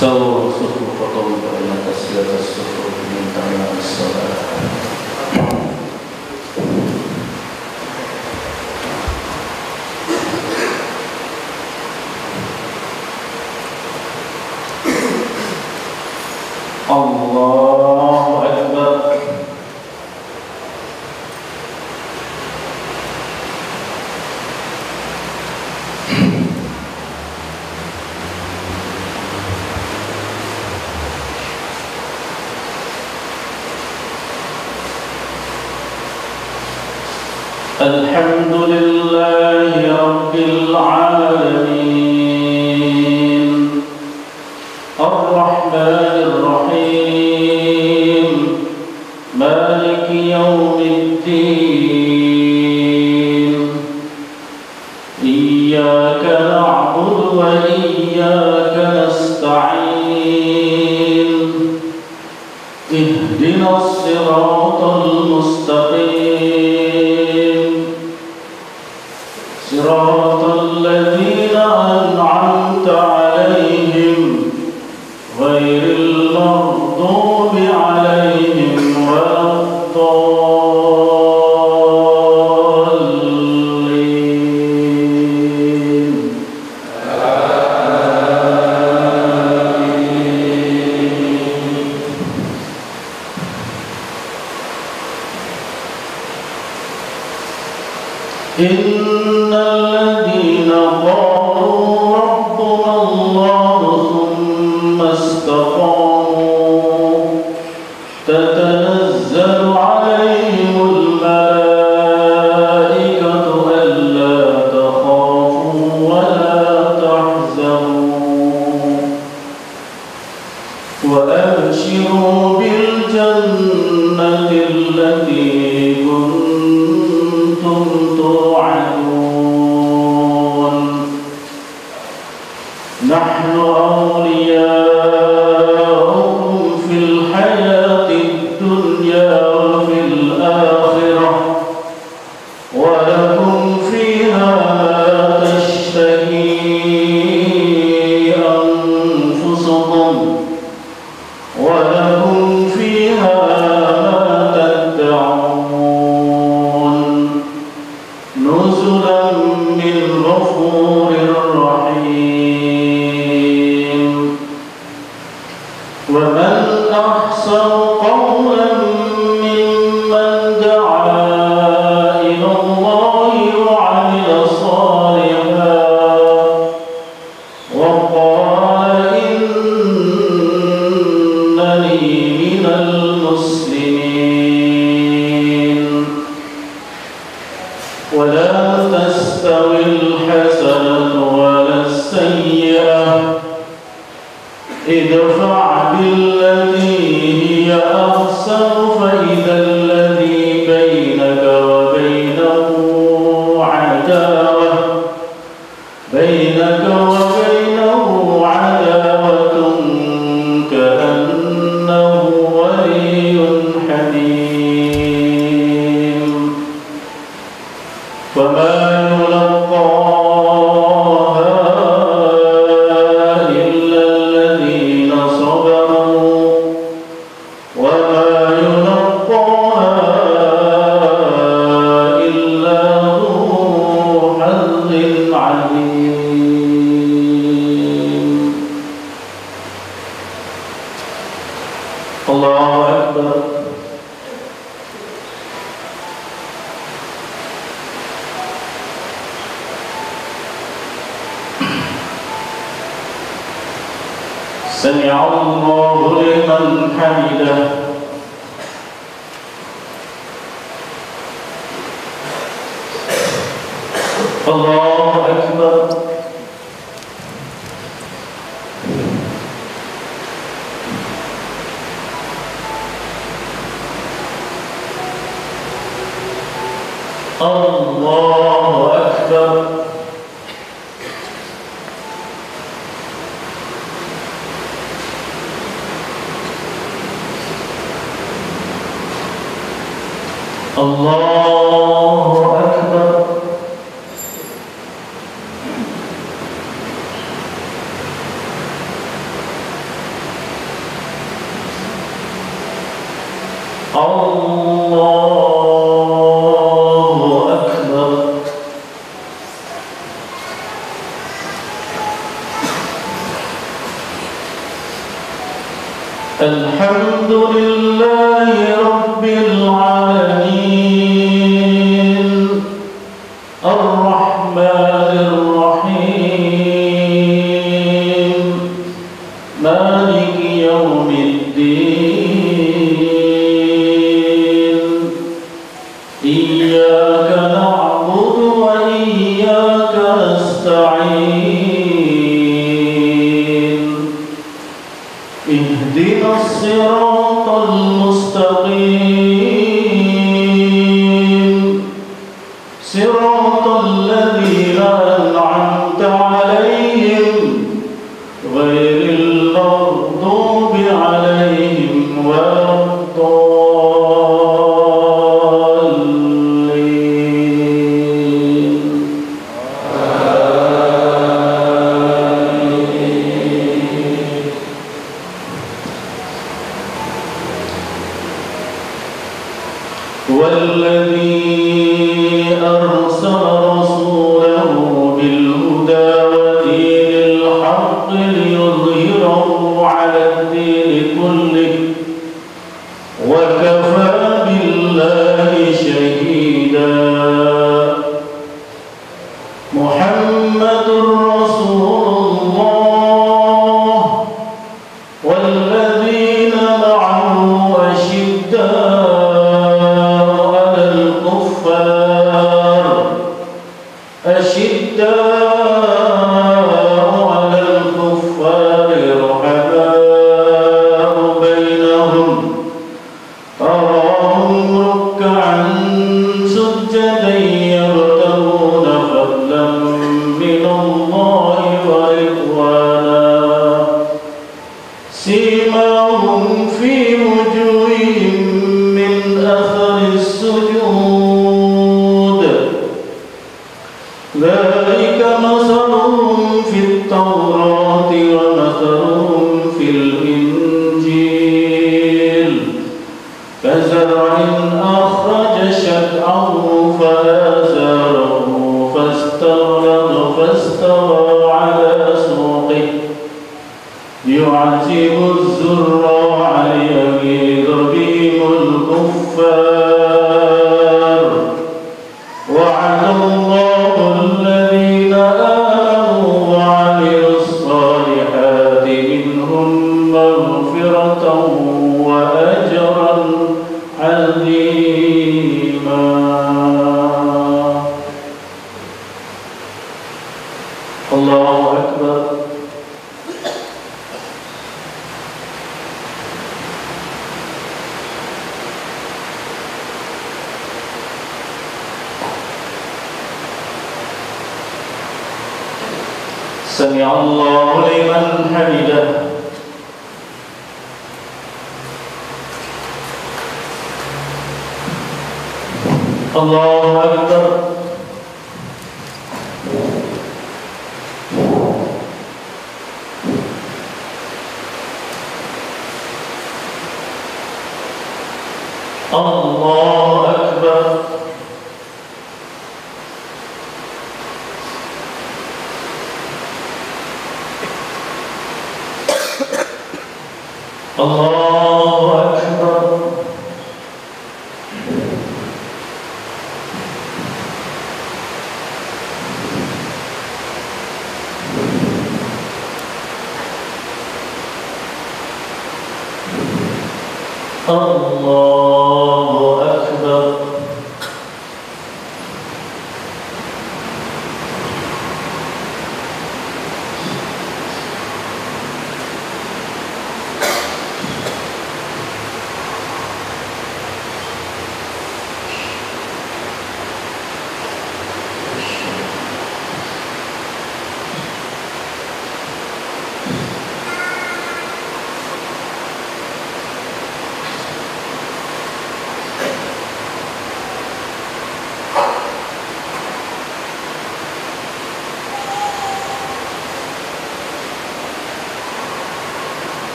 سووا صفوفكم فإن تسوية الصفوف من تمام الصلاة. الله أكبر. الحمد لله رب العالمين الرحمن الرحيم مالك يوم الدين إياك نعبد وإياك نستعين اهدنا الصراط المستقيم صراط الذين أنعمت عليهم غير المغضوب عليهم ولا الضالين. إن الذين قالوا ربنا الله ثم استقاموا تتنزل عليهم الملائكة ألا تخافوا ولا تحزنوا وأبشروا بالجنة التي كنتم توعدون نحن أولياؤكم في الحياة الدنيا وفي الآخرة ولكم فيها ما تشتهي أنفسكم ولكم فيها ما تدعون نزلا من غفور رحيم. ومن أحسن قولا ممن دعا إلى الله وعمل صالحا وقال إنني من المسلمين. ولا تستوي الحسنة ولا السيئة ادفع بالتي هي أحسن فإذا الذي بينك وبينه عداوة كأنه ولي حميم. فما يلقاها إلا الذين صبروا وما يلقاها إلا ذو حظ عظيم. الله أكبر. سمع الله لمن حمده. الله أكبر. الله أكبر. الله أكبر. الحمد لله رب العالمين الرحمن الرحيم مالك يوم الدين إياك نعبد وإياك نستعين اهدنا الصراط المستقيم صراط الذين أنعمت عليهم غير المغضوب عليهم ولا الضالين والذي أرسل رسوله بالهدى ودين الحق ليظهره على الدين كله وكفى بالله شهيدا محمد رسول الله والذين معه أشداء على الكفار رحماء بينهم تراهم ركعا سجدا يبتغون فضلا من الله ورضوانا سيماهم في وجوههم من أثر السجود ذلك مثلهم في التوراة ومثلهم في الإنجيل كزرع أخرج شطأه فآزره فاستوى على سوقه يعجب الزراع ليغيظ بهم الكفار وعد الله الذين آمنوا وعملوا الصالحات منهم مغفرة وأجرا عظيما الله أكبر سمع الله لمن حمده الله أكبر الله أكبر الله أكبر الله أكبر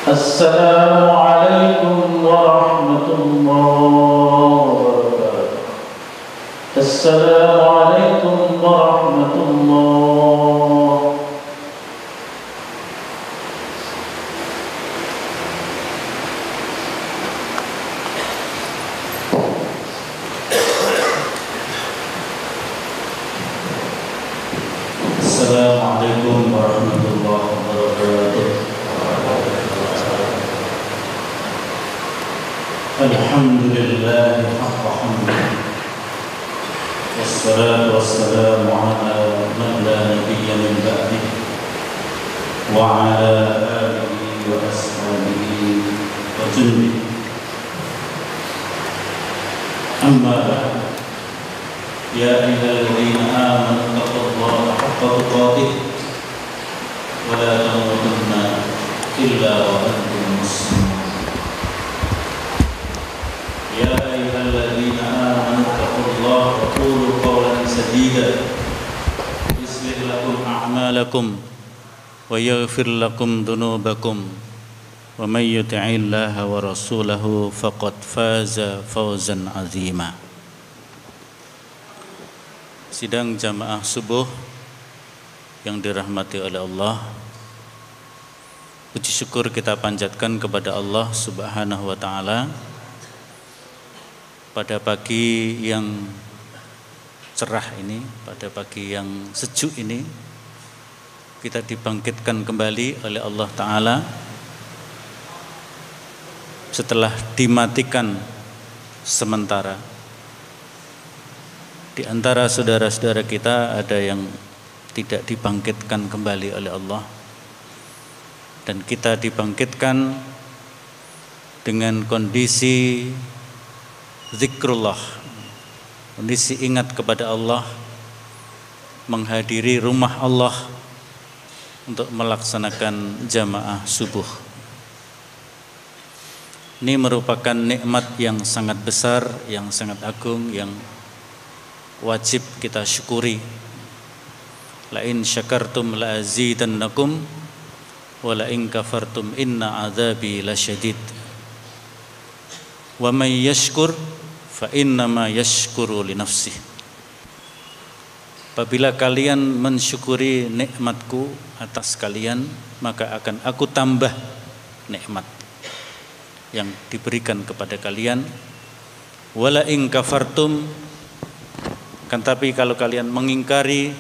Assalamualaikum warahmatullahi wabarakatuh. Assalamualaikum warahmatullahi. Assalamualaikum warahmatullahi wabarakatuh. Alhamdulillah haqqa hamdih. Wassalatu wassalamu ala man la nabiyya min ba'dih wa ala alihi wa ashabihi wa jundihi. Amma ba'd. Ya ayyuhalladzina amanu taqullaha haqqa tuqatih wa la tamutunna illa wa antum muslimun. Ya ayyuhalladzina amanu taqullaha wa qulu qawlan sadida yuslih lakum a'malakum wa yaghfir lakum dhunubakum wa may yuti'illaha wa rasulahu faqad faza fawzan 'azima. Sidang jamaah subuh yang dirahmati oleh Allah, puji syukur kita panjatkan kepada Allah Subhanahu wa ta'ala. Pada pagi yang cerah ini, pada pagi yang sejuk ini, kita dibangkitkan kembali oleh Allah Ta'ala setelah dimatikan sementara. Di antara saudara-saudara kita ada yang tidak dibangkitkan kembali oleh Allah, dan kita dibangkitkan dengan kondisi zikrullah, kondisi ingat kepada Allah, menghadiri rumah Allah untuk melaksanakan jamaah subuh. Ini merupakan nikmat yang sangat besar, yang sangat agung, yang wajib kita syukuri. La in syakartum la azidannakum wa la in kafartum inna adzabi lasyadid. Wa may yashkur fa innama yashkuru li nafsih. Apabila kalian mensyukuri nikmatku atas kalian, maka akan aku tambah nikmat yang diberikan kepada kalian. Wala in kafartum, kan tapi kalau kalian mengingkari,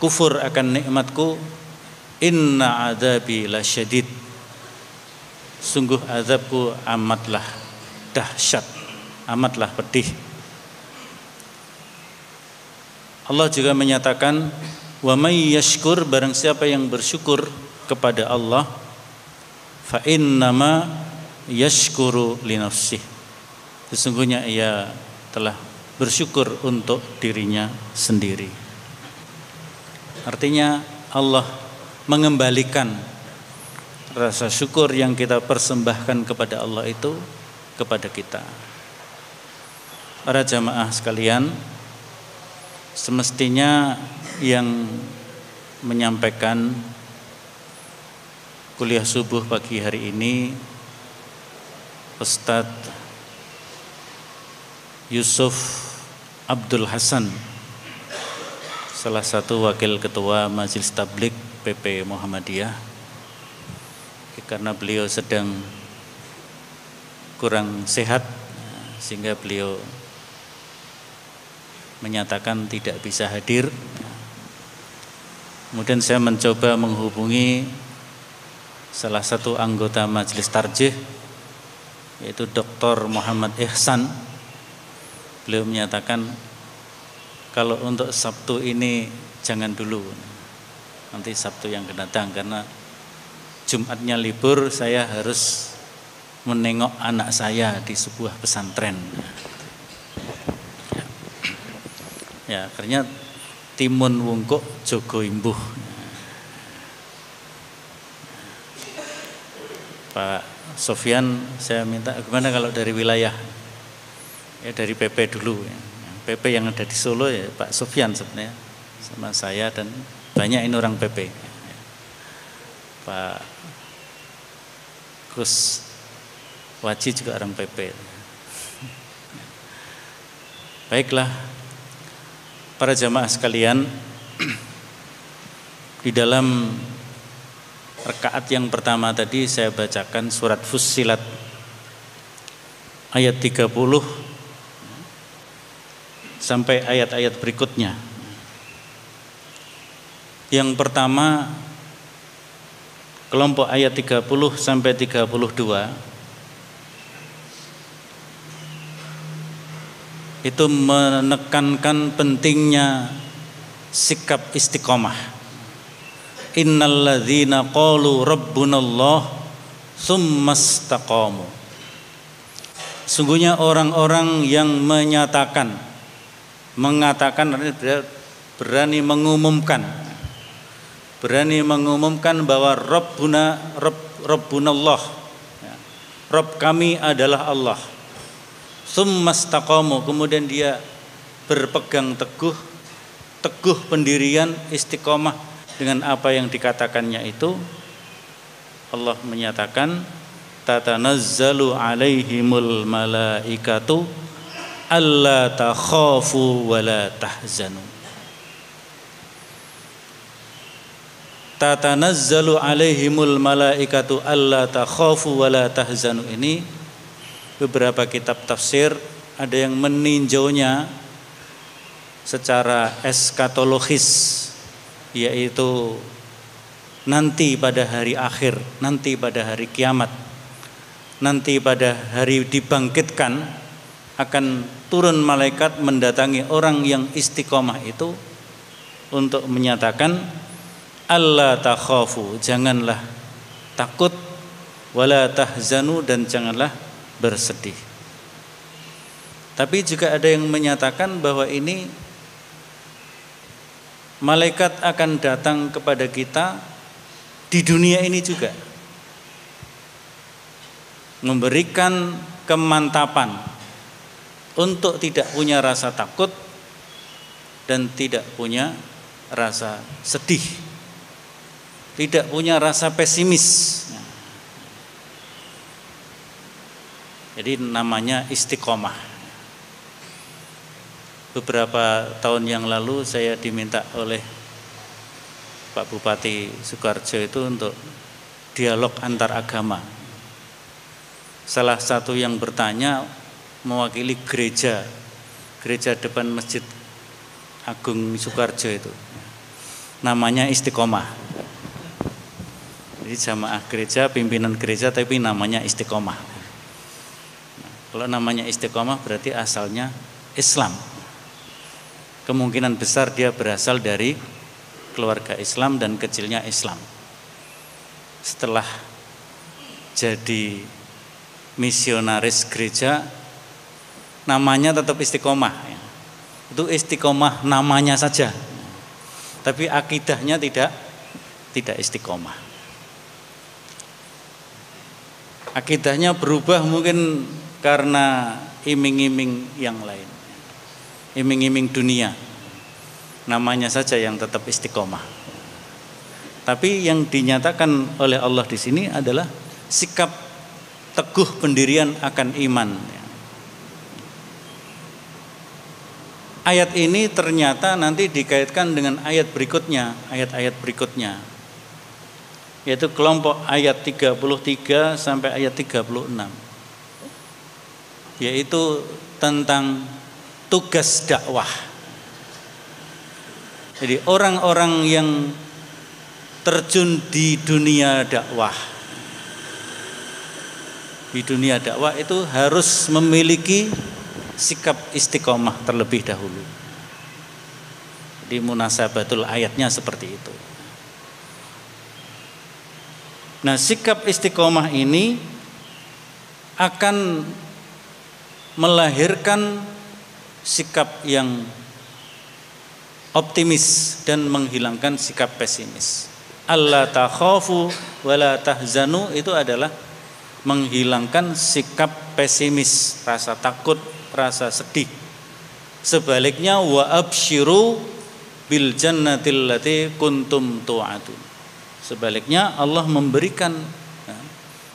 kufur akan nikmatku, inna adzabi lasyadid, sungguh azabku amatlah dahsyat, amatlah pedih. Allah juga menyatakan, wa may yashkur, barang siapa yang bersyukur kepada Allah, fa innama yashkuru li nafsih, sesungguhnya ia telah bersyukur untuk dirinya sendiri. Artinya Allah mengembalikan rasa syukur yang kita persembahkan kepada Allah itu kepada kita. Para jamaah sekalian, semestinya yang menyampaikan kuliah subuh pagi hari ini Ustadz Yusuf Abdul Hasan, salah satu wakil ketua Majelis Tabligh PP Muhammadiyah, karena beliau sedang kurang sehat sehingga beliau menyatakan tidak bisa hadir. Kemudian saya mencoba menghubungi salah satu anggota Majelis Tarjih, yaitu Dr. Muhammad Ihsan. Beliau menyatakan kalau untuk Sabtu ini jangan dulu, nanti Sabtu yang akan datang, karena Jumatnya libur, saya harus menengok anak saya di sebuah pesantren. Ya, akhirnya timun wungkuk jogo imbuh. Pak Sofyan, saya minta gimana kalau dari wilayah, ya dari PP dulu ya. PP yang ada di Solo ya Pak Sofyan sebenarnya, sama saya dan banyak ini orang PP. Pak Gus Waji juga orang PP. Baiklah, para jamaah sekalian, di dalam rakaat yang pertama tadi saya bacakan surat Fussilat ayat 30 sampai ayat-ayat berikutnya. Yang pertama, kelompok ayat 30 sampai 32 itu menekankan pentingnya sikap istiqomah. Innalladzina qalu rabbunallah tsumastaqamu. Sungguhnya orang-orang yang mengatakan berani mengumumkan bahwa Rabbunallah, Rabb kami adalah Allah. Tsumastaqamu, kemudian dia berpegang teguh pendirian, istiqomah dengan apa yang dikatakannya itu. Allah menyatakan tatanazzalu alaihimul malaikatu alla takhafu wa la tahzanu. Tatanazzalu alaihimul malaikatu alla takhafu wa la tahzanu ini beberapa kitab tafsir ada yang meninjaunya secara eskatologis, yaitu nanti pada hari akhir, nanti pada hari kiamat, nanti pada hari dibangkitkan akan turun malaikat mendatangi orang yang istiqomah itu untuk menyatakan alla takhafu, janganlah takut, wala tahzanu, dan janganlah bersedih. Tapi juga ada yang menyatakan bahwa ini malaikat akan datang kepada kita di dunia ini juga, memberikan kemantapan untuk tidak punya rasa takut dan tidak punya rasa sedih, tidak punya rasa pesimis. Jadi namanya istiqomah. Beberapa tahun yang lalu saya diminta oleh Pak Bupati Sukoharjo itu untuk dialog antar agama. Salah satu yang bertanya mewakili gereja depan Masjid Agung Sukoharjo itu. Namanya istiqomah. Jadi jamaah gereja, pimpinan gereja, tapi namanya istiqomah. Kalau namanya istiqomah berarti asalnya Islam. Kemungkinan besar dia berasal dari keluarga Islam dan kecilnya Islam. Setelah jadi misionaris gereja, namanya tetap istiqomah. Itu istiqomah namanya saja, tapi akidahnya tidak istiqomah. Akidahnya berubah mungkin karena iming-iming yang lain, iming-iming dunia, namanya saja yang tetap istiqomah. Tapi yang dinyatakan oleh Allah di sini adalah sikap teguh pendirian akan iman. Ayat ini ternyata nanti dikaitkan dengan ayat berikutnya, ayat-ayat berikutnya, yaitu kelompok ayat 33 sampai ayat 36. Yaitu tentang tugas dakwah. Jadi orang-orang yang terjun di dunia dakwah, itu harus memiliki sikap istiqomah terlebih dahulu. Jadi munasabatul ayatnya seperti itu. Nah, sikap istiqomah ini akan melahirkan sikap yang optimis dan menghilangkan sikap pesimis. Alla takhafu wala tahzanu itu adalah menghilangkan sikap pesimis, rasa takut, rasa sedih. Sebaliknya wa absyiru bil jannatil lati kuntum tu'adun. Sebaliknya Allah memberikan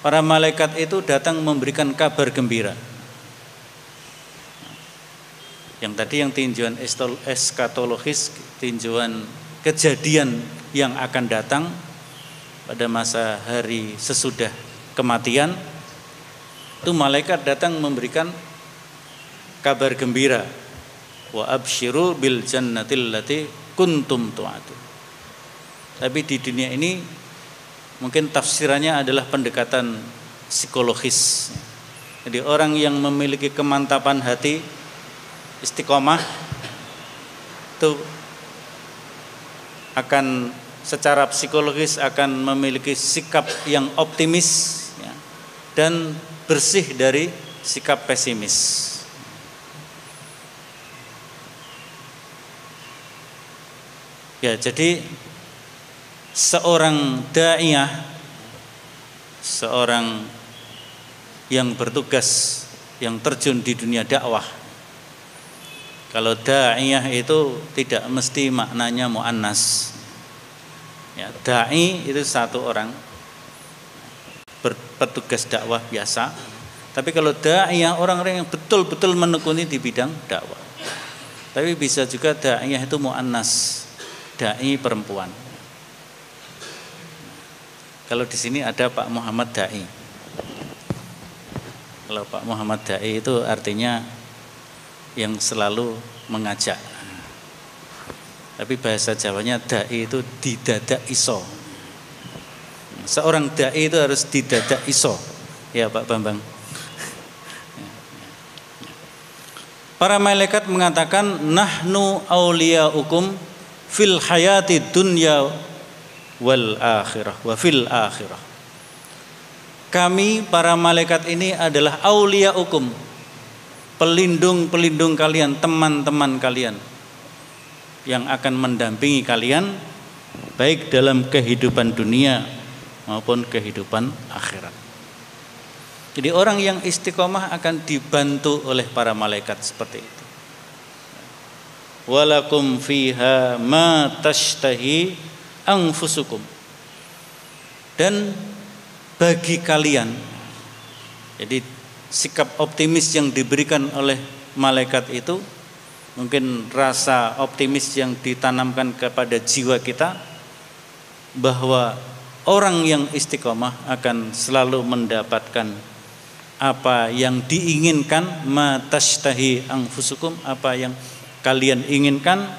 para malaikat itu datang memberikan kabar gembira. Yang tadi yang tinjauan eskatologis, tinjauan kejadian yang akan datang pada masa hari sesudah kematian, itu malaikat datang memberikan kabar gembira. Wa absyiru bil jannatil lati kuntum tu'adun. Tapi di dunia ini mungkin tafsirannya adalah pendekatan psikologis. Jadi orang yang memiliki kemantapan hati, istiqomah, itu akan secara psikologis akan memiliki sikap yang optimis, ya, dan bersih dari sikap pesimis. Ya, jadi seorang da'iyah, seorang yang bertugas, yang terjun di dunia dakwah. Kalau da'iyah itu tidak mesti maknanya mu'annas. Ya, da'i itu satu orang bertugas dakwah biasa. Tapi kalau da'iyah orang-orang yang betul-betul menekuni di bidang dakwah. Tapi bisa juga da'iyah itu mu'annas, da'i perempuan. Kalau di sini ada Pak Muhammad Da'i. Kalau Pak Muhammad Da'i itu artinya yang selalu mengajak. Tapi bahasa Jawanya da'i itu didadak iso. Seorang da'i itu harus didadak iso. Ya Pak Bambang. Para malaikat mengatakan nahnu auliyaukum fil hayati dunya wal akhirah wa fil akhirah. Kami para malaikat ini adalah auliyaukum, pelindung-pelindung kalian, teman-teman kalian yang akan mendampingi kalian baik dalam kehidupan dunia maupun kehidupan akhirat. Jadi orang yang istiqomah akan dibantu oleh para malaikat seperti itu. Walakum fiha ma tashtahi anfusukum. Dan bagi kalian, jadi sikap optimis yang diberikan oleh malaikat itu, mungkin rasa optimis yang ditanamkan kepada jiwa kita bahwa orang yang istiqomah akan selalu mendapatkan apa yang diinginkan, ma tashtahi anfusukum, apa yang kalian inginkan,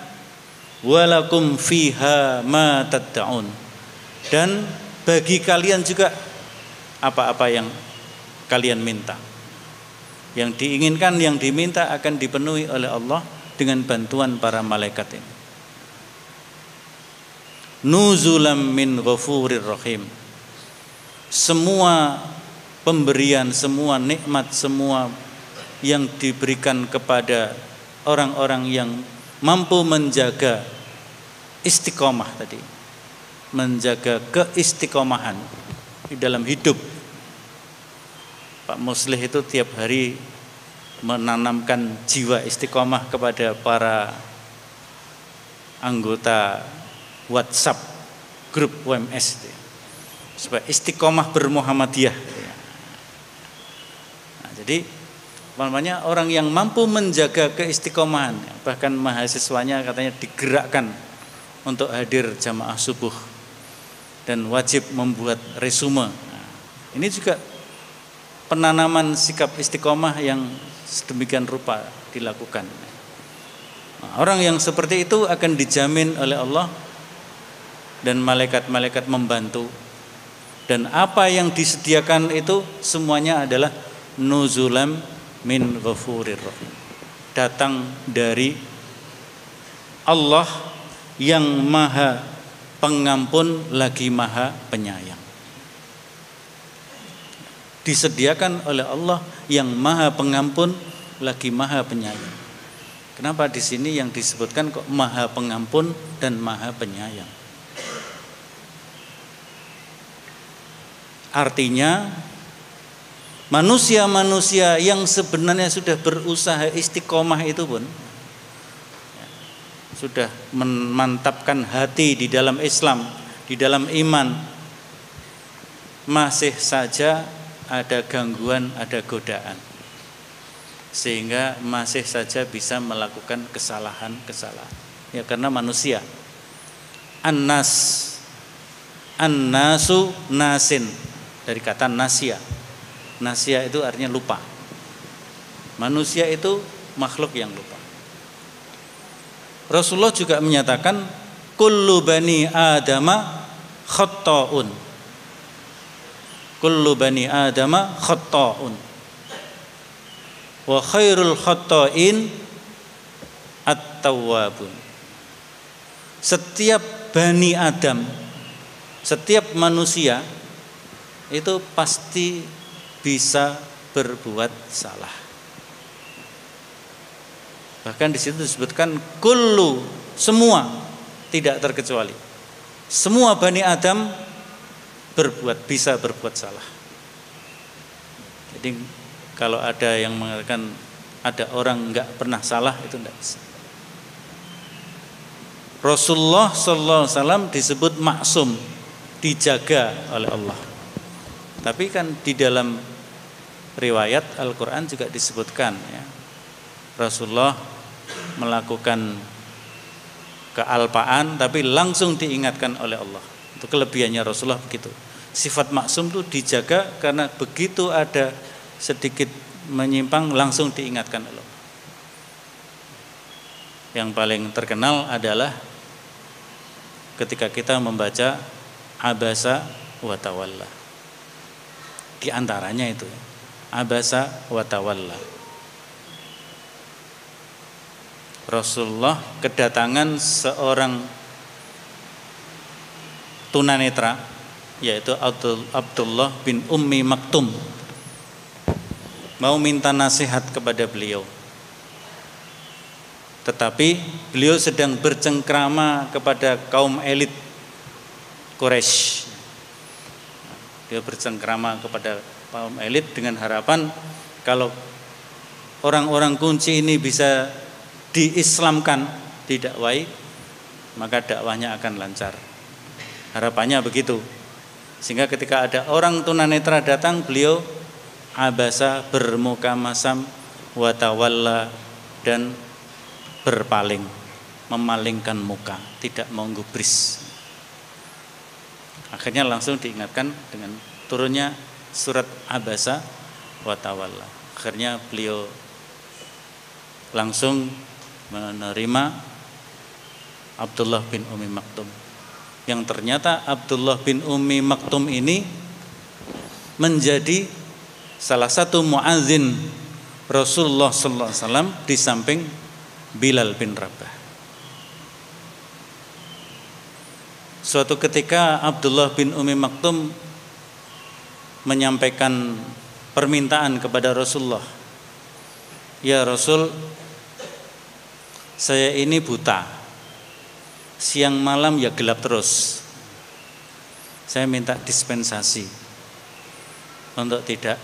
walakum fiha ma tad'un, dan bagi kalian juga apa-apa yang kalian minta. Yang diinginkan, yang diminta akan dipenuhi oleh Allah dengan bantuan para malaikat ini. Nuzulam min ghafurir rahim. Semua pemberian, semua nikmat, semua yang diberikan kepada orang-orang yang mampu menjaga istiqomah tadi, menjaga keistiqomahan di dalam hidup. Pak Muslih itu tiap hari menanamkan jiwa istiqomah kepada para anggota WhatsApp grup WMS supaya istiqomah bermuhammadiyah. Nah, jadi namanya orang yang mampu menjaga keistiqomahan, bahkan mahasiswanya katanya digerakkan untuk hadir jamaah subuh dan wajib membuat resume. Nah, ini juga penanaman sikap istiqomah yang sedemikian rupa dilakukan. Nah, orang yang seperti itu akan dijamin oleh Allah dan malaikat-malaikat membantu, dan apa yang disediakan itu semuanya adalah nuzulam min ghafurir rahim, datang dari Allah yang maha pengampun lagi maha penyayang. Disediakan oleh Allah yang maha pengampun lagi maha penyayang. Kenapa di sini yang disebutkan kok maha pengampun dan maha penyayang? Artinya manusia-manusia yang sebenarnya sudah berusaha istiqomah itu pun sudah memantapkan hati di dalam Islam, di dalam iman, masih saja ada gangguan, ada godaan, sehingga masih saja bisa melakukan kesalahan-kesalahan. Ya karena manusia. Annasu nasin, dari kata nasya. Nasya itu artinya lupa. Manusia itu makhluk yang lupa. Rasulullah juga menyatakan kullu bani adama khatta'un. Kullu bani adama khatta'un. Wa khairul khatta'in at-tawwabun. Setiap bani Adam, setiap manusia itu pasti bisa berbuat salah. Bahkan di situ disebutkan kullu, semua, tidak terkecuali. Semua bani Adam bisa berbuat salah. Jadi kalau ada yang mengatakan ada orang enggak pernah salah, itu enggak bisa. Rasulullah sallallahu alaihi wasallam disebut maksum, dijaga oleh Allah. Tapi kan di dalam riwayat Al-Qur'an juga disebutkan ya, Rasulullah melakukan kealpaan tapi langsung diingatkan oleh Allah. Itu kelebihannya Rasulullah begitu. Sifat maksum itu dijaga karena begitu ada sedikit menyimpang langsung diingatkan oleh Allah. Yang paling terkenal adalah ketika kita membaca abasa wa tawalla. Di antaranya itu abasa wa tawalla. Rasulullah kedatangan seorang tunanetra, yaitu Abdullah bin Ummi Maktum, mau minta nasihat kepada beliau. Tetapi beliau sedang bercengkrama kepada kaum elit Quraisy. Dia bercengkrama kepada kaum elit dengan harapan kalau orang-orang kunci ini bisa diislamkan, didakwai, maka dakwahnya akan lancar. Harapannya begitu. Sehingga ketika ada orang tunanetra datang, beliau abasa, bermuka masam, wa tawalla, dan berpaling, memalingkan muka, tidak mau gubris. Akhirnya langsung diingatkan dengan turunnya surat abasa wa tawalla. Akhirnya beliau langsung menerima Abdullah bin Ummi Maktum, yang ternyata Abdullah bin Ummi Maktum ini menjadi salah satu muadzin Rasulullah sallallahu alaihi wasallam di samping Bilal bin Rabah. Suatu ketika Abdullah bin Ummi Maktum menyampaikan permintaan kepada Rasulullah, "Ya Rasul, saya ini buta, siang malam ya gelap terus. Saya minta dispensasi untuk tidak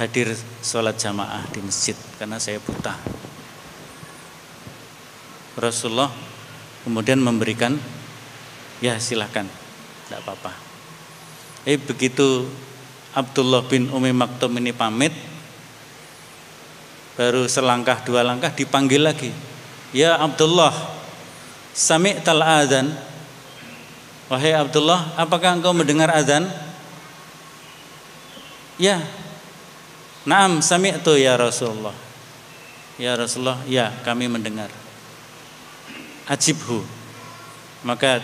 hadir sholat jamaah di masjid karena saya buta." Rasulullah kemudian memberikan, "Ya silahkan, tidak apa-apa." Begitu Abdullah bin Ummi Maktum ini pamit, baru selangkah dua langkah dipanggil lagi, "Ya Abdullah, sami'tal adzan." Wahai Abdullah, apakah engkau mendengar azan? "Ya." "Na'am sami'tu ya Rasulullah." "Ya Rasulullah, ya kami mendengar." "Ajibhu." Maka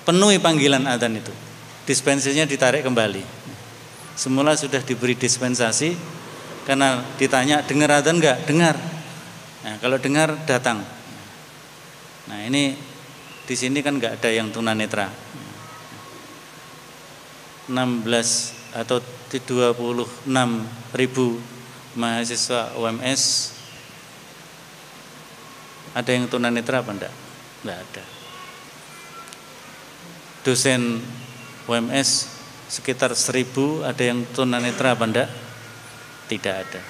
penuhi panggilan adzan itu. Dispensasinya ditarik kembali. Semula sudah diberi dispensasi, karena ditanya dengar adzan enggak? Dengar. Nah, kalau dengar datang. Nah, ini di sini kan enggak ada yang tunanetra. 16 atau 26.000 mahasiswa UMS, ada yang tunanetra apa enggak? Enggak ada. Dosen UMS sekitar 1.000, ada yang tunanetra apa enggak? Tidak ada.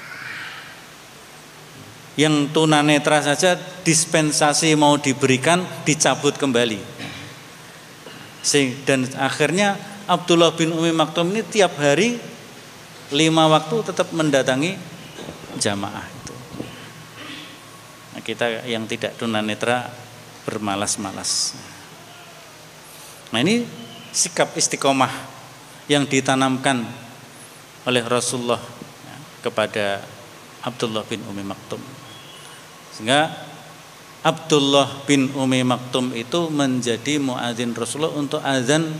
Yang tunanetra saja dispensasi mau diberikan dicabut kembali. Dan akhirnya Abdullah bin Umi Maktum ini tiap hari 5 waktu tetap mendatangi jamaah itu. Nah, kita yang tidak tunanetra bermalas-malas. Nah, ini sikap istiqomah yang ditanamkan oleh Rasulullah kepada Abdullah bin Umi Maktum. Sehingga Abdullah bin Umi Maktum itu menjadi muadzin Rasulullah untuk azan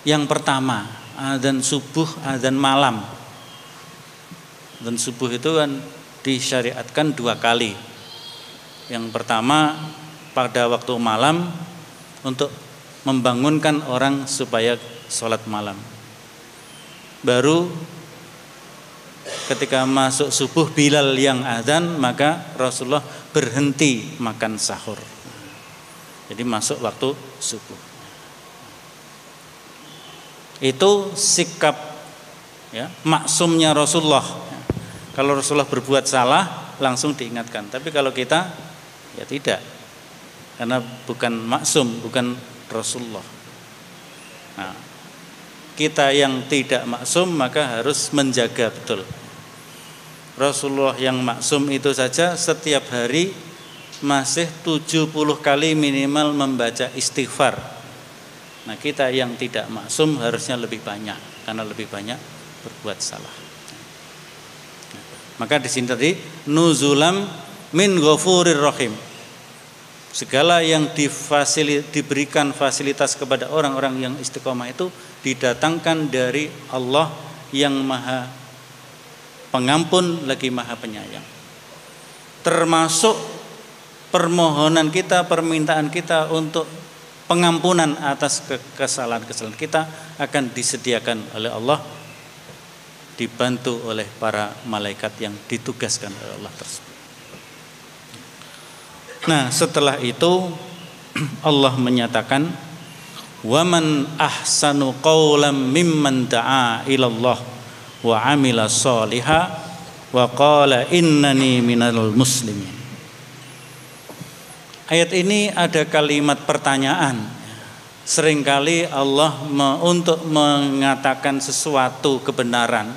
yang pertama, azan subuh, azan malam. Azan subuh itu kan disyariatkan 2 kali. Yang pertama pada waktu malam untuk membangunkan orang supaya sholat malam. Baru ketika masuk subuh Bilal yang azan, maka Rasulullah berhenti makan sahur. Jadi masuk waktu subuh. Itu sikap ya, maksumnya Rasulullah. Kalau Rasulullah berbuat salah langsung diingatkan. Tapi kalau kita ya tidak. Karena bukan maksum, bukan Rasulullah. Nah, kita yang tidak maksum maka harus menjaga betul. Rasulullah yang maksum itu saja setiap hari masih 70 kali minimal membaca istighfar. Nah, kita yang tidak maksum harusnya lebih banyak karena lebih banyak berbuat salah. Maka di sini tadi nuzulam min ghafurir rahim. Segala yang diberikan fasilitas kepada orang-orang yang istiqomah itu didatangkan dari Allah yang Maha Pengampun lagi Maha Penyayang. Termasuk permohonan kita, permintaan kita untuk pengampunan atas kesalahan-kesalahan kita akan disediakan oleh Allah, dibantu oleh para malaikat yang ditugaskan oleh Allah tersebut. Nah, setelah itu Allah menyatakan wa man ahsanu qawlan mimman da'a ilallah wa amila sholiha wa qala innani minal muslimin. Ayat ini ada kalimat pertanyaan. Seringkali Allah untuk mengatakan sesuatu kebenaran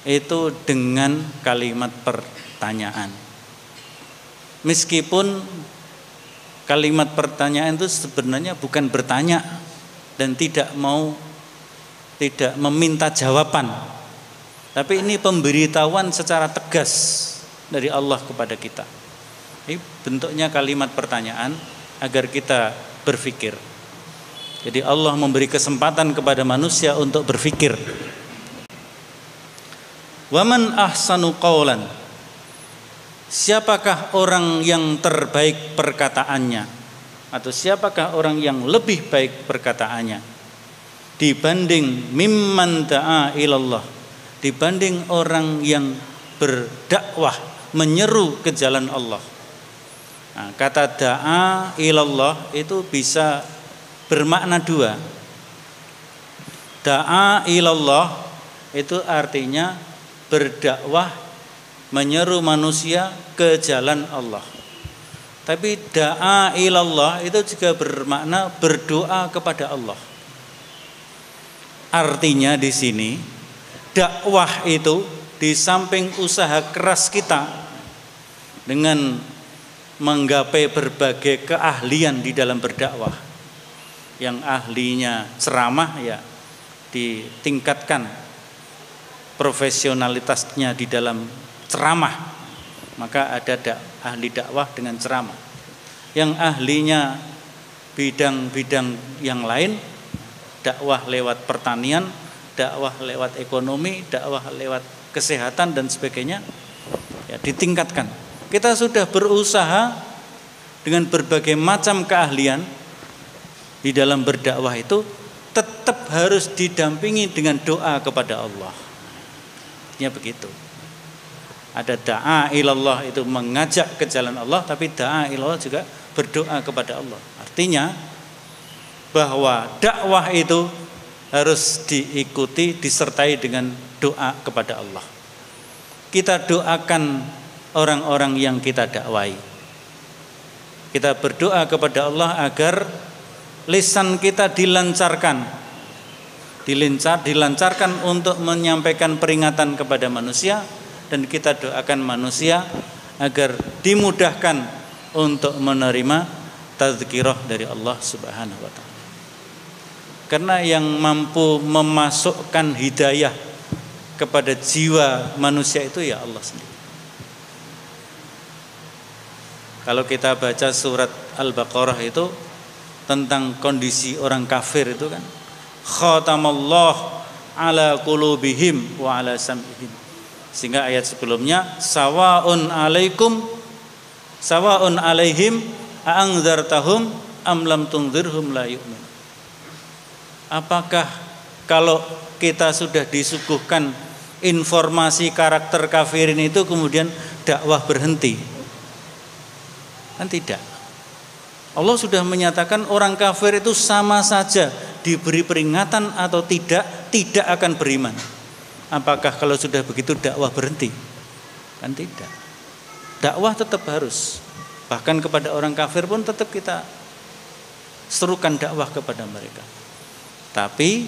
itu dengan kalimat pertanyaan. Meskipun kalimat pertanyaan itu sebenarnya bukan bertanya dan tidak meminta jawaban, tapi ini pemberitahuan secara tegas dari Allah kepada kita. Ini bentuknya kalimat pertanyaan agar kita berpikir. Jadi Allah memberi kesempatan kepada manusia untuk berpikir. Waman ahsanu qawlan, siapakah orang yang terbaik perkataannya, atau siapakah orang yang lebih baik perkataannya dibanding mimman da'a ilallah, dibanding orang yang berdakwah menyeru ke jalan Allah. Nah, kata da'a ilallah itu bisa bermakna 2. Da'a ilallah itu artinya berdakwah menyeru manusia ke jalan Allah. Tapi da'a ilallah itu juga bermakna berdoa kepada Allah. Artinya di sini dakwah itu di samping usaha keras kita dengan menggapai berbagai keahlian di dalam berdakwah. Yang ahlinya ceramah ya ditingkatkan profesionalitasnya di dalam ceramah, maka ada ahli dakwah dengan ceramah. Yang ahlinya bidang-bidang yang lain, dakwah lewat pertanian, dakwah lewat ekonomi, dakwah lewat kesehatan dan sebagainya, ya ditingkatkan. Kita sudah berusaha dengan berbagai macam keahlian di dalam berdakwah itu tetap harus didampingi dengan doa kepada Allah. Ya begitu. Ada da'a ilallah itu mengajak ke jalan Allah, tapi da'a ilallah juga berdoa kepada Allah. Artinya bahwa dakwah itu harus diikuti, disertai dengan doa kepada Allah. Kita doakan orang-orang yang kita dakwai. Kita berdoa kepada Allah agar lisan kita dilancarkan dilancarkan untuk menyampaikan peringatan kepada manusia, dan kita doakan manusia agar dimudahkan untuk menerima tazkirah dari Allah Subhanahu wa taala. Karena yang mampu memasukkan hidayah kepada jiwa manusia itu ya Allah sendiri. Kalau kita baca surat Al-Baqarah itu tentang kondisi orang kafir itu kan, khatamallah ala qulubihim wa ala sam'ihim. Sehingga ayat sebelumnya sawa'un alaihim a'anzartahum am lam tunzirhum la yu'min. Apakah kalau kita sudah disuguhkan informasi karakter kafirin itu kemudian dakwah berhenti? Kan tidak. Allah sudah menyatakan orang kafir itu sama saja diberi peringatan atau tidak akan beriman. Apakah kalau sudah begitu dakwah berhenti? Kan tidak. Dakwah tetap harus. Bahkan kepada orang kafir pun tetap kita serukan dakwah kepada mereka. Tapi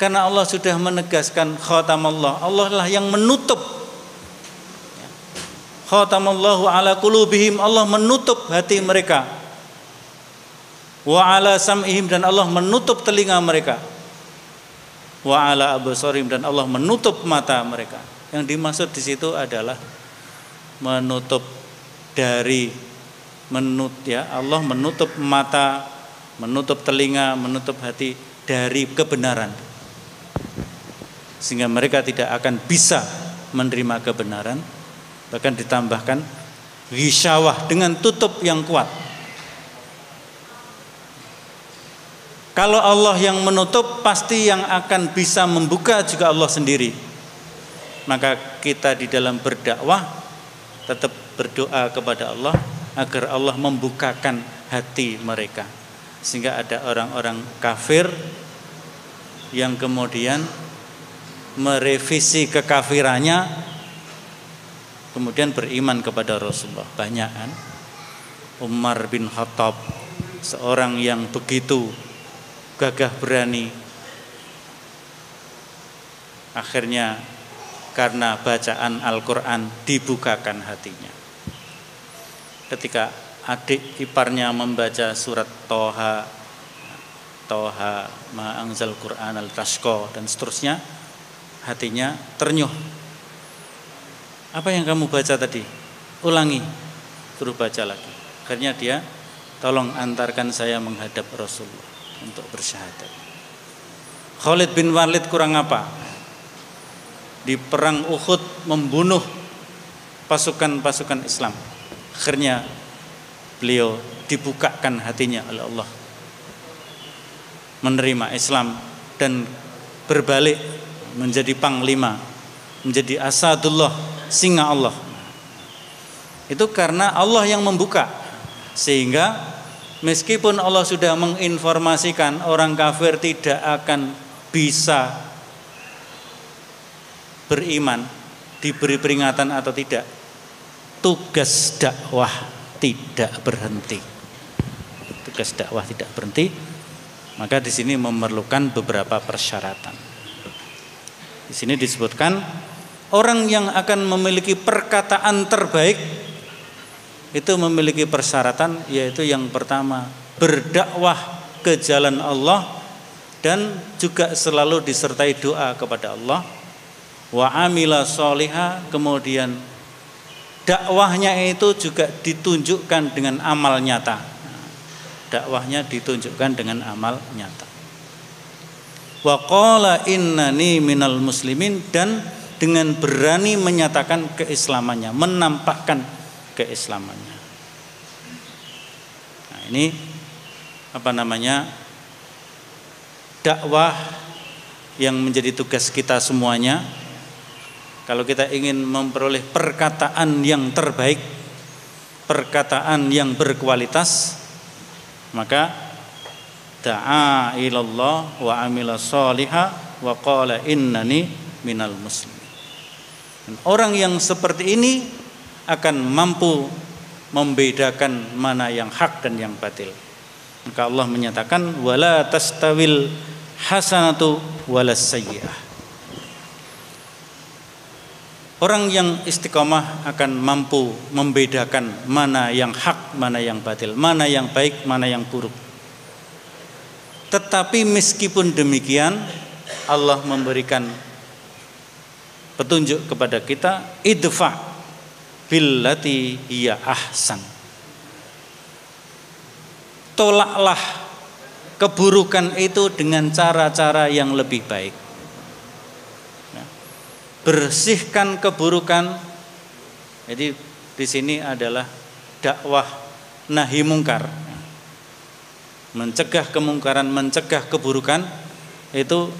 karena Allah sudah menegaskan khatamallah, Allah lah yang menutup. Khatamallahu ala qulubihim, Allah menutup hati mereka. Wa ala sam'ihim, dan Allah menutup telinga mereka. Wa ala absarihim, dan Allah menutup mata mereka. Yang dimaksud di situ adalah menutup dari Allah menutup mata, menutup telinga, menutup hati dari kebenaran. Sehingga mereka tidak akan bisa menerima kebenaran. Bahkan ditambahkan ghisyawah, dengan tutup yang kuat. Kalau Allah yang menutup, pasti yang akan bisa membuka juga Allah sendiri. Maka kita di dalam berdakwah tetap berdoa kepada Allah agar Allah membukakan hati mereka, sehingga ada orang-orang kafir yang kemudian merevisi kekafirannya, kemudian beriman kepada Rasulullah. Banyak kan? Umar bin Khattab, seorang yang begitu gagah berani, akhirnya karena bacaan Al-Quran dibukakan hatinya. Ketika adik iparnya membaca surat Toha ma anzal Quran al-tashqa dan seterusnya, hatinya ternyuh. Apa yang kamu baca tadi? Ulangi, suruh baca lagi. Akhirnya dia, tolong antarkan saya menghadap Rasulullah untuk bersyahadat. Khalid bin Walid kurang apa? Di perang Uhud membunuh pasukan-pasukan Islam. Akhirnya beliau dibukakan hatinya oleh Allah, menerima Islam dan berbalik menjadi panglima, menjadi asadullah, singa Allah. Itu karena Allah yang membuka. Sehingga meskipun Allah sudah menginformasikan orang kafir tidak akan bisa beriman, diberi peringatan atau tidak, tugas dakwah tidak berhenti. Tugas dakwah tidak berhenti. Maka di sini memerlukan beberapa persyaratan. Di sini disebutkan orang yang akan memiliki perkataan terbaik itu memiliki persyaratan, yaitu yang pertama berdakwah ke jalan Allah dan juga selalu disertai doa kepada Allah. Wa amila sholiha, kemudian dakwahnya itu juga ditunjukkan dengan amal nyata. Dakwahnya ditunjukkan dengan amal nyata. Wa qala innani minal muslimin, dan dengan berani menyatakan keislamannya, menampakkan keislamannya. Nah, ini dakwah yang menjadi tugas kita semuanya. Kalau kita ingin memperoleh perkataan yang terbaik, perkataan yang berkualitas, maka da'a ilallah wa amila sholiha wa qala innani minal muslimin. Orang yang seperti ini akan mampu membedakan mana yang hak dan yang batil. Maka Allah menyatakan wala tastawil hasanatu walas sayyi'ah. Orang yang istiqomah akan mampu membedakan mana yang hak, mana yang batil, mana yang baik, mana yang buruk. Tetapi meskipun demikian, Allah memberikan petunjuk kepada kita, idfa billati hiya ahsan. Tolaklah keburukan itu dengan cara-cara yang lebih baik. Bersihkan keburukan. Jadi di sini adalah dakwah nahi mungkar, mencegah kemungkaran, mencegah keburukan. Itu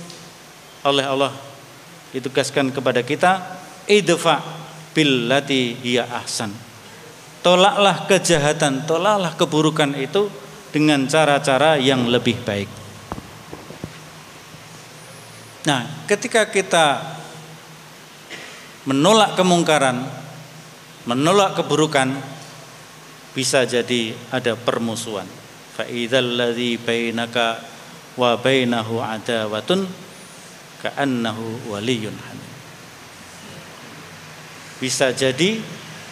oleh Allah ditugaskan kepada kita, idfa billati hiya ahsan. Tolaklah kejahatan, tolaklah keburukan itu dengan cara-cara yang lebih baik. Nah, ketika kita menolak kemungkaran, menolak keburukan, bisa jadi ada permusuhan. Fa idzal ladzi bainaka wa bainahu adawatun ka'annahu waliyyun hamim. Bisa jadi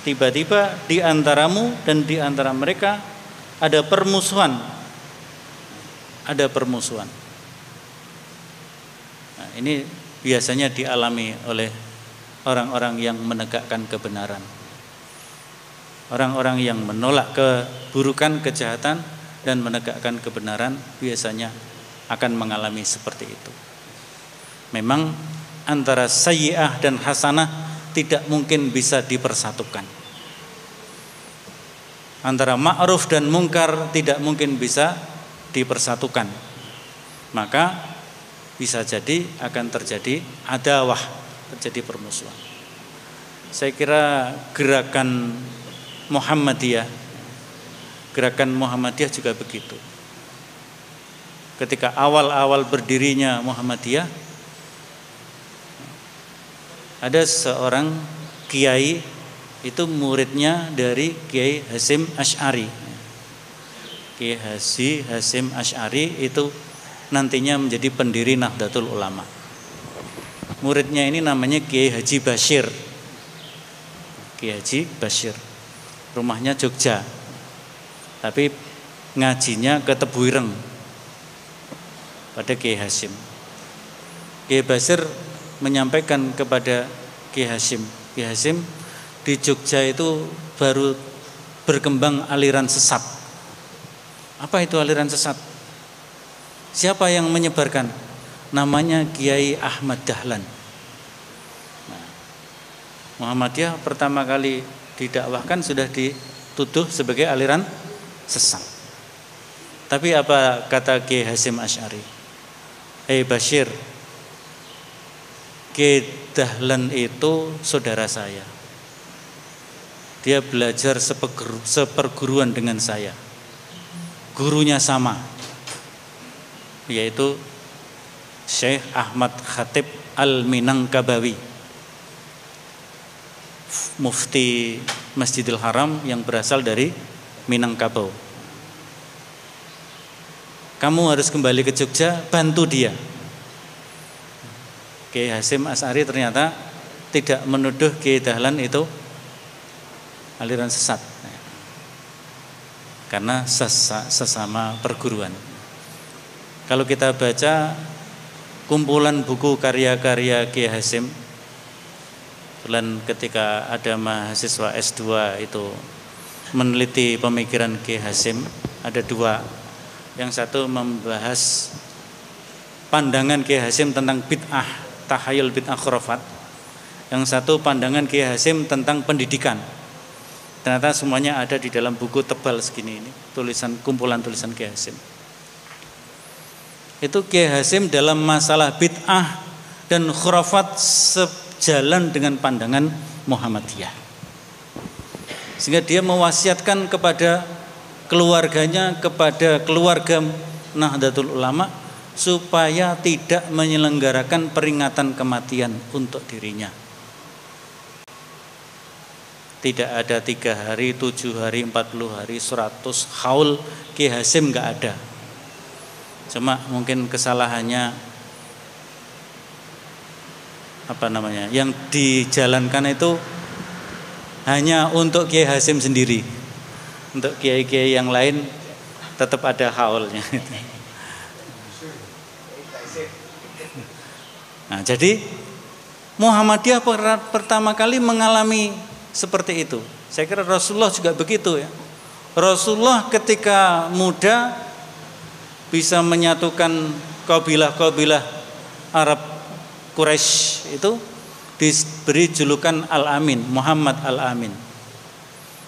tiba-tiba di antaramu dan di antara mereka ada permusuhan. Ada permusuhan. Nah, ini biasanya dialami oleh orang-orang yang menegakkan kebenaran, orang-orang yang menolak keburukan, kejahatan, dan menegakkan kebenaran biasanya akan mengalami seperti itu. Memang antara sayyi'ah dan hasanah tidak mungkin bisa dipersatukan. Antara ma'ruf dan mungkar tidak mungkin bisa dipersatukan. Maka bisa jadi akan terjadi adawah, terjadi permusuhan. Saya kira gerakan Muhammadiyah juga begitu. Ketika awal-awal berdirinya Muhammadiyah, ada seorang kiai, itu muridnya dari Kiai Hasyim Asy'ari. Kiai Hasyim Asy'ari itu nantinya menjadi pendiri Nahdlatul Ulama. Muridnya ini namanya Kiai Haji Bashir. Kiai Haji Bashir, rumahnya Jogja, tapi ngajinya ke Tebuireng pada Kiai Hasyim. Kiai Bashir menyampaikan kepada Kiai Hasyim, Kiai Hasyim, di Jogja itu baru berkembang aliran sesat. Apa itu aliran sesat? Siapa yang menyebarkan? Namanya Kiai Ahmad Dahlan. Nah, Muhammadiyah pertama kali didakwahkan sudah dituduh sebagai aliran sesat. Tapi apa kata Kiai Hasyim Asy'ari? Bashir, Kiai Dahlan itu saudara saya. Dia belajar seperguruan dengan saya. Gurunya sama, yaitu Syekh Ahmad Khatib Al-Minangkabawi, mufti Masjidil Haram yang berasal dari Minangkabau. Kamu harus kembali ke Jogja, bantu dia. Kiai Hasyim Asy'ari ternyata tidak menuduh Kiai Dahlan itu aliran sesat, karena sesama perguruan. Kalau kita baca kumpulan buku karya-karya Kiai Hasyim, ketika ada mahasiswa S2 itu meneliti pemikiran Kiai Hasyim, ada dua. Yang satu membahas pandangan Kiai Hasyim tentang bid'ah, tahayul bid'ah khurafat. Yang satu pandangan Kiai Hasyim tentang pendidikan. Ternyata semuanya ada di dalam buku tebal segini ini, kumpulan tulisan Kiai Hasyim. Itu Kiai Hasyim dalam masalah bid'ah dan khurafat sejalan dengan pandangan Muhammadiyah. Sehingga dia mewasiatkan kepada keluarganya, kepada keluarga Nahdlatul Ulama, supaya tidak menyelenggarakan peringatan kematian untuk dirinya. Tidak ada 3 hari, 7 hari, 40 hari, 100 haul Kiai Hasyim, enggak ada. Cuma mungkin kesalahannya yang dijalankan itu hanya untuk Kiai Hasim sendiri. Untuk kiai-kiai yang lain tetap ada haulnya. Nah, jadi Muhammadiyah pertama kali mengalami seperti itu. Saya kira Rasulullah juga begitu ya. Rasulullah ketika muda bisa menyatukan kabilah-kabilah Arab Quraisy itu diberi julukan Al-Amin, Muhammad Al-Amin.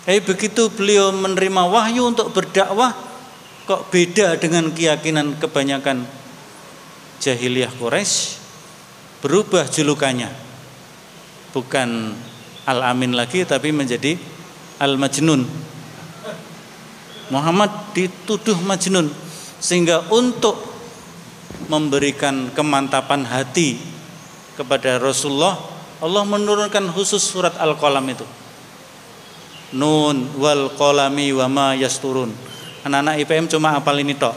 Tapi begitu beliau menerima wahyu untuk berdakwah, kok beda dengan keyakinan kebanyakan jahiliyah Quraisy, berubah julukannya. Bukan Al-Amin lagi tapi menjadi Al-Majnun. Muhammad dituduh majnun, sehingga untuk memberikan kemantapan hati kepada Rasulullah, Allah menurunkan khusus surat Al-Qalam itu. Nun wal qalami wa ma yasturun. Anak-anak IPM cuma hafal ini tok.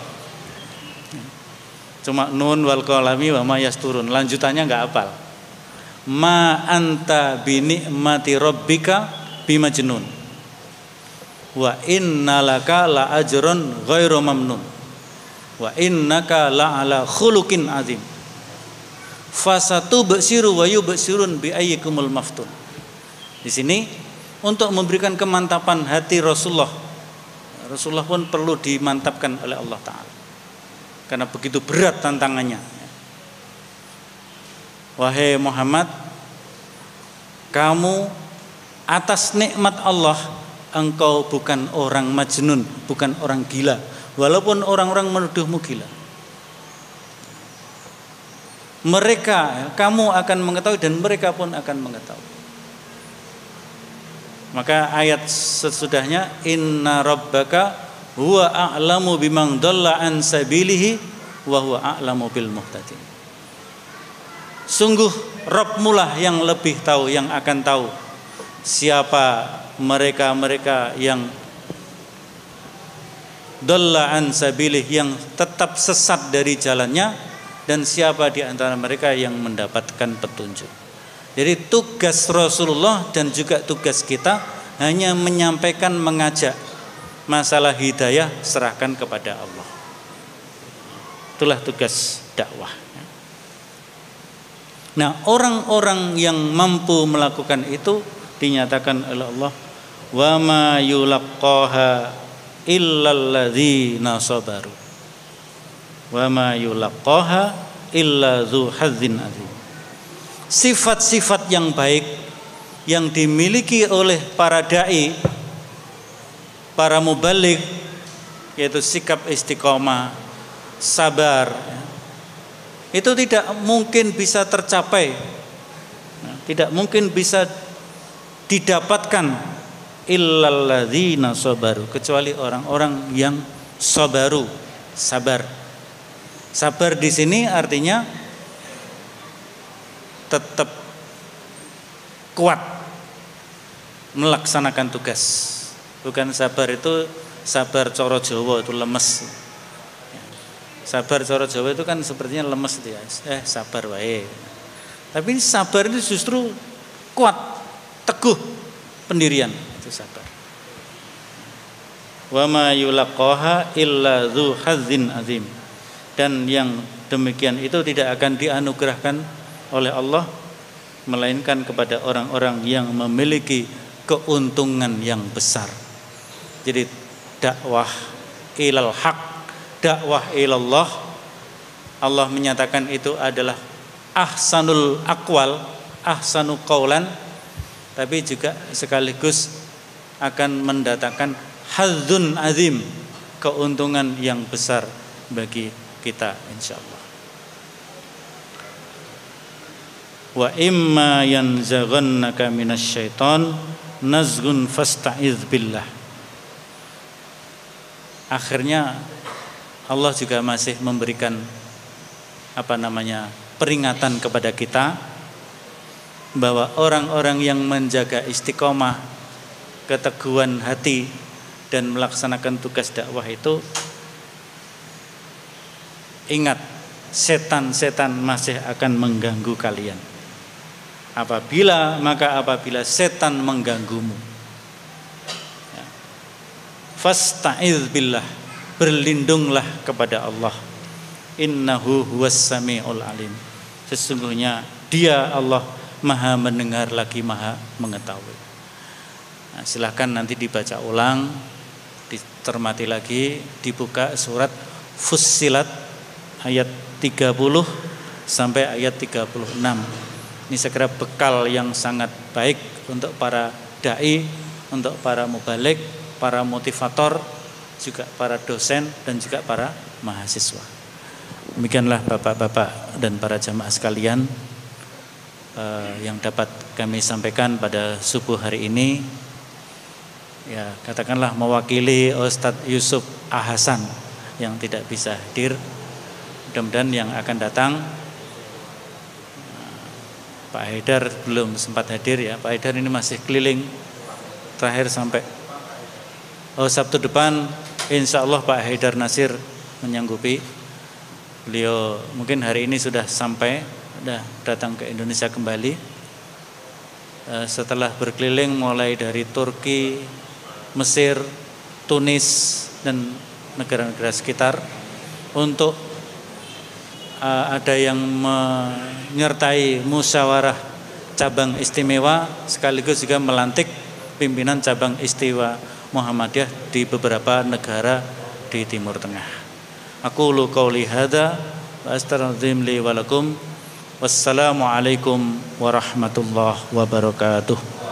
Cuma nun wal qalami wa ma yasturun. Lanjutannya enggak hafal. Ma anta bi ni'mati rabbika bimajnun. Wa innalaka la ajrun ghairu mamnun. Wa innaka la ala khuluqin azim. Fasatu basiru wa yubsirun bi ayyikumul maftun. Di sini untuk memberikan kemantapan hati Rasulullah. Rasulullah pun perlu dimantapkan oleh Allah Ta'ala, karena begitu berat tantangannya. Wahai Muhammad, kamu atas nikmat Allah, engkau bukan orang majnun, bukan orang gila, walaupun orang-orang menuduhmu gila. Mereka, kamu akan mengetahui dan mereka pun akan mengetahui. Maka ayat sesudahnya, inna rabbaka huwa a'lamu biman dhalla an sabilihi wa huwa a'lamu bil muhtadin. Sungguh Rabbmu lah yang lebih tahu, yang akan tahu siapa mereka-mereka yang dhalla an sabilihi, yang tetap sesat dari jalannya, dan siapa di antara mereka yang mendapatkan petunjuk. Jadi tugas Rasulullah dan juga tugas kita hanya menyampaikan, mengajak. Masalah hidayah serahkan kepada Allah. Itulah tugas dakwah. Nah, orang-orang yang mampu melakukan itu dinyatakan oleh Allah, wa ma yulaqqaha illal ladzina sabaru. Wa ma yulaqqaha illa dzu hazzin azim. Sifat-sifat yang baik yang dimiliki oleh para dai, para mubaligh, yaitu sikap istiqomah, sabar, itu tidak mungkin bisa tercapai, tidak mungkin bisa didapatkan illal ladzina sabaru, kecuali orang-orang yang sabaru, sabar. Sabar di sini artinya tetap kuat melaksanakan tugas. Bukan sabar itu sabar coro Jawa itu lemes. Sabar coro Jawa itu kan sepertinya lemes itu ya. Sabar wae. Tapi sabar itu justru kuat, teguh pendirian, itu sabar. Wa ma yulaqqaha illa dzu hazzin azim. Dan yang demikian itu tidak akan dianugerahkan oleh Allah melainkan kepada orang-orang yang memiliki keuntungan yang besar. Jadi dakwah ilal haq, dakwah ilallah, Allah menyatakan itu adalah ahsanul aqwal, ahsanu qaulan, tapi juga sekaligus akan mendatangkan hadzun azim, keuntungan yang besar bagi kita insyaallah. Wa imma yanzaghannaka minasyaiton nazghun fasta'iz billah. Akhirnya Allah juga masih memberikan peringatan kepada kita bahwa orang-orang yang menjaga istiqomah, keteguhan hati dan melaksanakan tugas dakwah itu ingat, setan-setan masih akan mengganggu kalian. Apabila setan mengganggumu, ya, fasta'idz billah, berlindunglah kepada Allah. Innahu huwas samiul alim. Sesungguhnya Dia Allah Maha mendengar lagi Maha mengetahui. Nah, silahkan nanti dibaca ulang, ditermati lagi, dibuka surat Fussilat ayat 30 sampai ayat 36. Ini segera bekal yang sangat baik untuk para dai, untuk para mubalik, para motivator, juga para dosen dan juga para mahasiswa. Demikianlah Bapak-bapak dan para jamaah sekalian yang dapat kami sampaikan pada subuh hari ini. Ya, katakanlah mewakili Ustadz Yusuf Ahasan yang tidak bisa hadir. Mudah-mudahan yang akan datang, Pak Haidar belum sempat hadir ya. Pak Haidar ini masih keliling terakhir sampai Sabtu depan, insya Allah Pak Haidar Nasir menyanggupi. Beliau mungkin hari ini sudah sampai, sudah datang ke Indonesia kembali. Setelah berkeliling mulai dari Turki, Mesir, Tunis dan negara-negara sekitar untuk ada yang menyertai musyawarah cabang istimewa sekaligus juga melantik pimpinan cabang istimewa Muhammadiyah di beberapa negara di Timur Tengah. Aqulu qauli hadza wa astaghfirullaha li wa lakum. Wassalamu alaikum warahmatullahi wabarakatuh.